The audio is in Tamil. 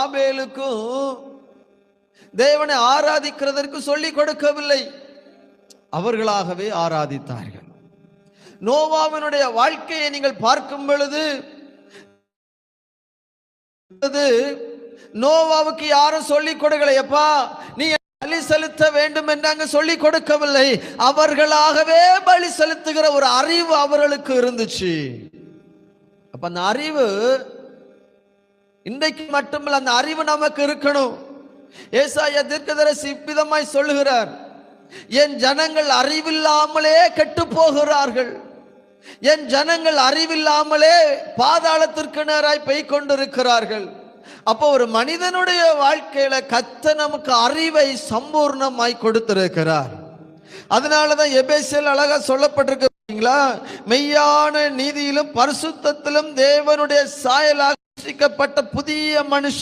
ஆபேலுக்கும் தேவனை ஆராதிக்கிறதற்கு சொல்லிக் கொடுக்கவில்லை, அவர்களாகவே ஆராதித்தார்கள். நோவாவினுடைய வாழ்க்கையை நீங்கள் பார்க்கும் பொழுது நோவாவுக்கு யாரும் சொல்லிக் கொடுக்கல, எப்பா நீ பலி செலுத்த வேண்டும் என்று அங்கு சொல்லிக் கொடுக்கவில்லை. அவர்களாகவே பலி செலுத்துகிற ஒரு அறிவு அவர்களுக்கு இருந்துச்சு. அப்ப அந்த அறிவு இன்றைக்கு மட்டுமல்ல, அந்த அறிவு நமக்கு இருக்கணும். ஏசாயா தீர்க்கதரிசி இவ்விதமாய் சொல்லுகிறார், என் ஜனங்கள் அறிவில்லாமலே கெட்டு போகிறார்கள், என் ஜனங்கள் அறிவில்லாமலே பாதாளத்திற்கு நேராய் போய் கொண்டிருக்கிறார்கள். அப்போ ஒரு மனிதனுடைய வாழ்க்கையில கர்த்தர் நமக்கு அறிவை சம்பூர்ணமாய் கொடுத்திருக்கிறார். அதனாலதான் எபேசியர் அழகா சொல்லப்பட்டிருக்கீங்களா, மெய்யான நீதியிலும் பரிசுத்தத்திலும் தேவனுடைய சாயலாக புதிய மனுஷன்